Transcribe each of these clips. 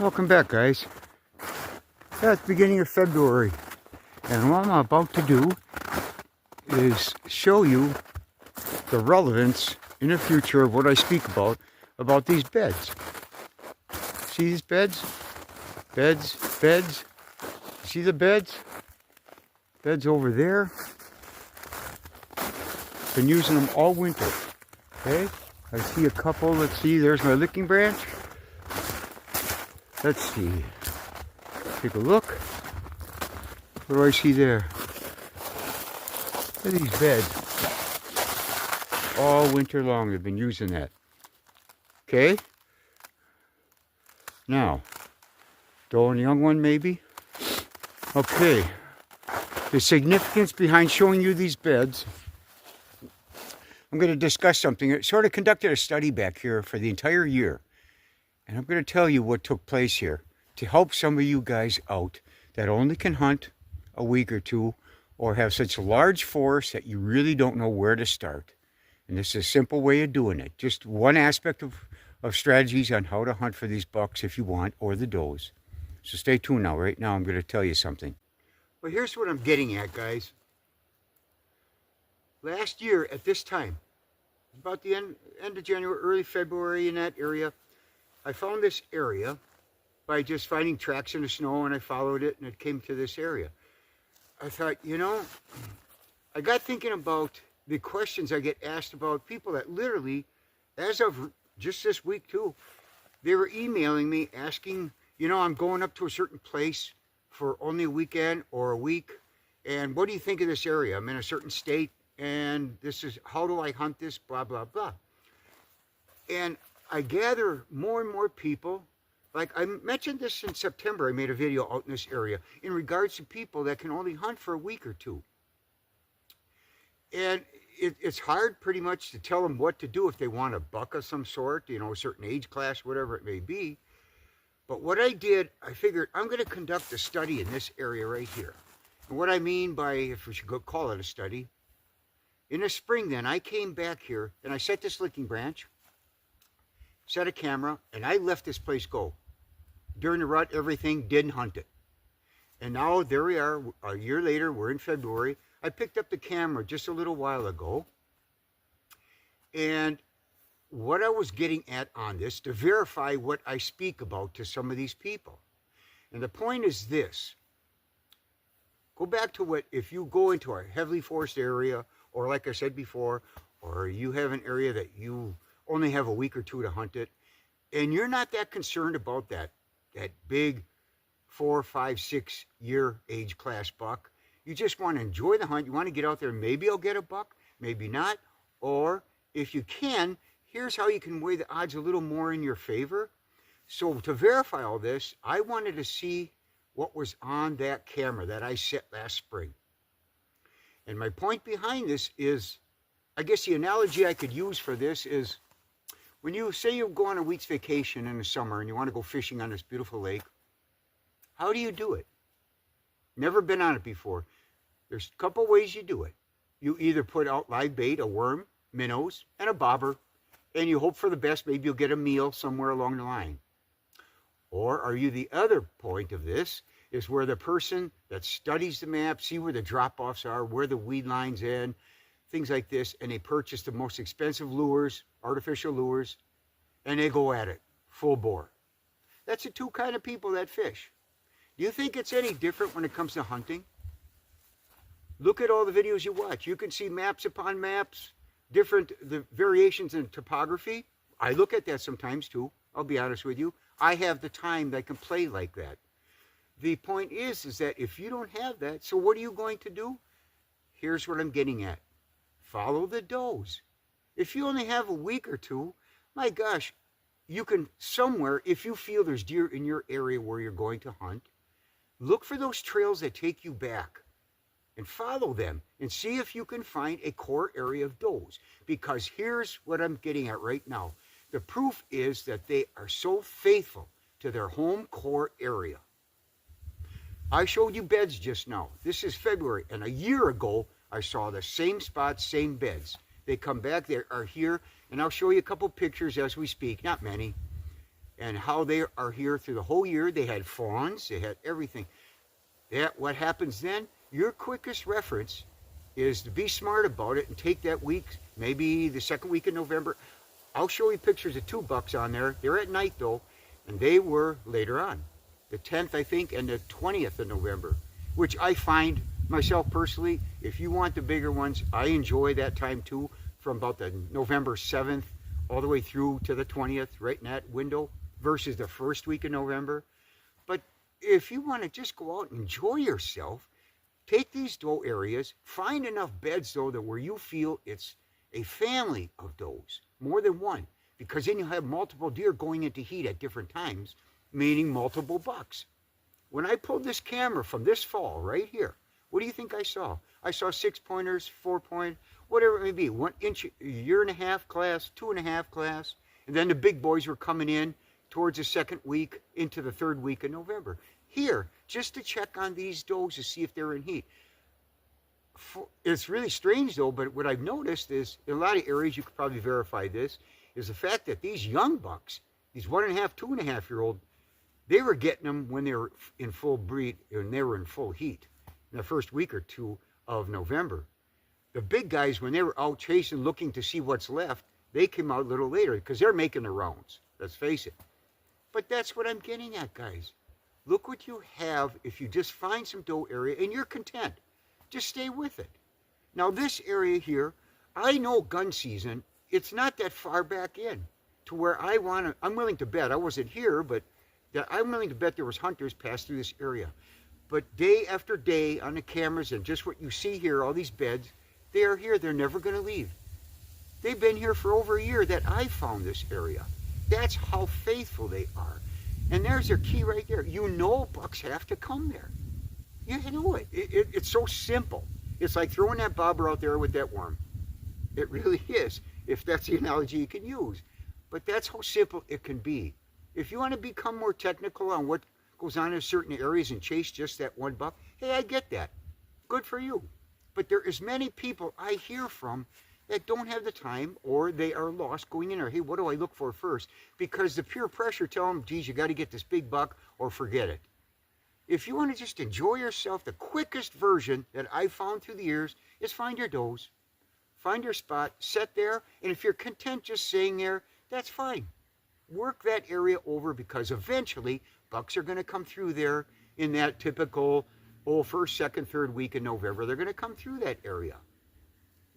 Welcome back, guys. It's the beginning of February, and what I'm about to do is show you the relevance in the future of what I speak about these beds. See these beds? Beds. See the beds? Beds over there. Been using them all winter. Okay? I see a couple. Let's see. There's my licking branch. Let's see. Take a look. What do I see there? Look at these beds. All winter long they've been using that. Okay? Now, doe and young one maybe? Okay. The significance behind showing you these beds. I'm going to discuss something. I sort of conducted a study back here for the entire year. And I'm going to tell you what took place here to help some of you guys out that only can hunt a week or two or have such a large force that you really don't know where to start. And this is a simple way of doing it. Just one aspect of strategies on how to hunt for these bucks if you want, or the does. So stay tuned now. Right now I'm going to tell you something. Well, here's what I'm getting at, guys. Last year at this time, about the end of January, early February, in that area, I found this area by just finding tracks in the snow, and I followed it, and it came to this area. I thought, you know, I got thinking about the questions I get asked about people that literally, as of just this week too, they were emailing me asking, you know, I'm going up to a certain place for only a weekend or a week, and what do you think of this area? I'm in a certain state, and this is, how do I hunt this, blah, blah, blah. And I gather more and more people, like I mentioned this in September, I made a video out in this area in regards to people that can only hunt for a week or two. And it's hard pretty much to tell them what to do if they want a buck of some sort, you know, a certain age class, whatever it may be. But what I did, I figured I'm going to conduct a study in this area right here. And what I mean by, if we should call it a study, in the spring then, I came back here and I set this licking branch, set a camera, and I let this place go. During the rut, everything, didn't hunt it. And now there we are, a year later, we're in February. I picked up the camera just a little while ago. And what I was getting at on this, to verify what I speak about to some of these people. And the point is this. Go back to what, if you go into a heavily forested area, or like I said before, or you have an area that you only have a week or two to hunt it, and you're not that concerned about that big 4, 5, 6 year age class buck. You just want to enjoy the hunt. You want to get out there. Maybe I'll get a buck, maybe not. Or if you can, here's how you can weigh the odds a little more in your favor. So to verify all this, I wanted to see what was on that camera that I set last spring. And my point behind this is, I guess the analogy I could use for this is, when you say you go on a week's vacation in the summer and you want to go fishing on this beautiful lake, how do you do it? Never been on it before. There's a couple ways you do it. You either put out live bait, a worm, minnows, and a bobber, and you hope for the best. Maybe you'll get a meal somewhere along the line. Or are you, the other point of this is where the person that studies the map, see where the drop-offs are, where the weed lines end, things like this, and they purchase the most expensive lures, artificial lures, and they go at it full bore. That's the two kind of people that fish. Do you think it's any different when it comes to hunting? Look at all the videos you watch. You can see maps upon maps, the variations in topography. I look at that sometimes too, I'll be honest with you. I have the time that I can play like that. The point is that if you don't have that, so what are you going to do? Here's what I'm getting at. Follow the does. If you only have a week or two, my gosh, you can somewhere, if you feel there's deer in your area where you're going to hunt, look for those trails that take you back and follow them and see if you can find a core area of does. Because here's what I'm getting at right now. The proof is that they are so faithful to their home core area. I showed you beds just now. This is February, and a year ago, I saw the same spots, same beds. They come back, they are here, and I'll show you a couple pictures as we speak, not many. and how they are here through the whole year. They had fawns, they had everything. What happens then, your quickest reference is to be smart about it and take that week, maybe the second week in November. I'll show you pictures of 2 bucks on there. They're at night though, and they were later on. The 10th, I think, and the 20th of November, which I find myself personally, if you want the bigger ones, I enjoy that time too, from about the November 7th all the way through to the 20th, right in that window, versus the first week of November. But if you want to just go out and enjoy yourself, take these doe areas, find enough beds though that where you feel it's a family of does, more than one, because then you have multiple deer going into heat at different times, meaning multiple bucks. When I pulled this camera from this fall right here, what do you think I saw? I saw 6-pointers, 4-point, whatever it may be, 1 inch, a year and a half class, 2.5 class, and then the big boys were coming in towards the second week into the third week of November. Here, just to check on these does to see if they're in heat. It's really strange though, but what I've noticed is in a lot of areas, you could probably verify this, is the fact that these young bucks, these 1.5, 2.5-year-old, they were getting them when they were in full breed and they were in full heat in the first week or 2 of November. The big guys, when they were out chasing, looking to see what's left, they came out a little later because they're making the rounds, let's face it. But that's what I'm getting at, guys. Look what you have if you just find some doe area and you're content. Just stay with it. Now this area here, I know gun season, it's not that far back in to where I'm willing to bet, I wasn't here, but that I'm willing to bet there was hunters pass through this area. But day after day on the cameras and just what you see here, all these beds, they are here, they're never gonna leave. They've been here for over a year that I found this area. That's how faithful they are. And there's their key right there. You know bucks have to come there. You know it. It's so simple. It's like throwing that bobber out there with that worm. It really is, if that's the analogy you can use. But that's how simple it can be. If you want to become more technical on what goes on in certain areas and chase just that 1 buck, hey, I get that. Good for you. But there is many people I hear from that don't have the time, or they are lost going in there. Hey, what do I look for first? Because the peer pressure tell them, geez, you got to get this big buck or forget it. If you want to just enjoy yourself, the quickest version that I've found through the years is find your does. Find your spot, set there, and if you're content just staying there, that's fine. Work that area over because eventually bucks are going to come through there in that typical first, second, third week in November. They're going to come through that area.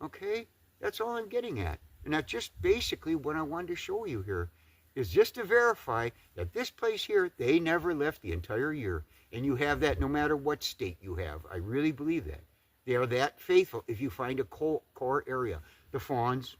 Okay? That's all I'm getting at. And that's just basically what I wanted to show you here, is just to verify that this place here, they never left the entire year. And you have that no matter what state you have. I really believe that. They are that faithful if you find a core area. The fawns,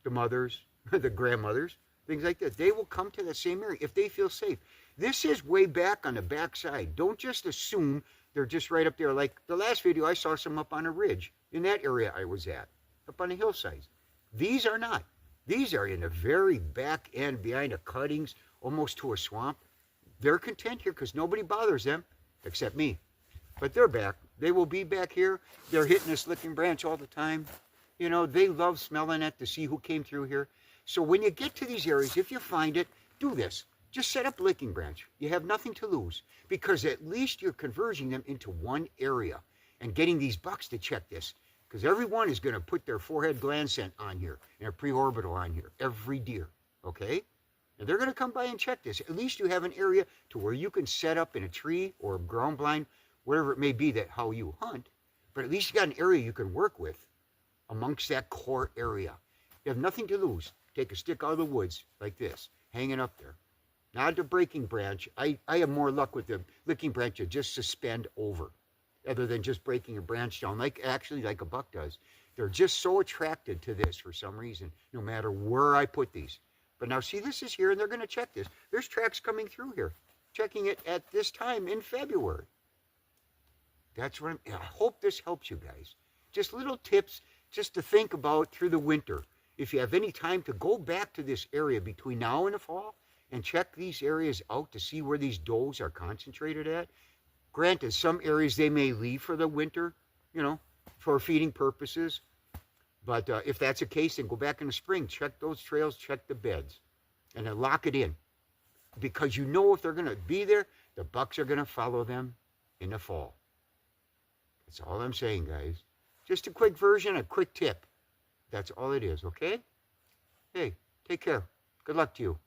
the mothers, the grandmothers, things like that. They will come to the same area if they feel safe. This is way back on the back side. Don't just assume they're just right up there. Like the last video, I saw some up on a ridge in that area I was at, up on the hillsides. These are not. These are in the very back end, behind the cuttings, almost to a swamp. They're content here because nobody bothers them, except me. But they're back. They will be back here. They're hitting this licking branch all the time. You know, they love smelling it to see who came through here. So when you get to these areas, if you find it, do this. Just set up a licking branch. You have nothing to lose because at least you're converging them into one area and getting these bucks to check this. Because everyone is going to put their forehead gland scent on here and a preorbital on here, every deer, okay? And they're going to come by and check this. At least you have an area to where you can set up in a tree or a ground blind, whatever it may be that how you hunt, but at least you got an area you can work with amongst that core area. You have nothing to lose. Take a stick out of the woods like this, hanging up there. Not the breaking branch. I have more luck with the licking branch to just suspend over, other than just breaking a branch down, like a buck does. They're just so attracted to this for some reason, no matter where I put these. But now see, this is here, and they're going to check this. There's tracks coming through here, checking it at this time in February. That's what I hope this helps you guys. Just little tips just to think about through the winter. If you have any time to go back to this area between now and the fall and check these areas out to see where these does are concentrated at. Granted, some areas they may leave for the winter, you know, for feeding purposes. But if that's the case, then go back in the spring, check those trails, check the beds, and then lock it in. because you know if they're going to be there, the Bucks are going to follow them in the fall. That's all I'm saying, guys. Just a quick version, a quick tip. That's all it is, okay? Hey, take care. Good luck to you.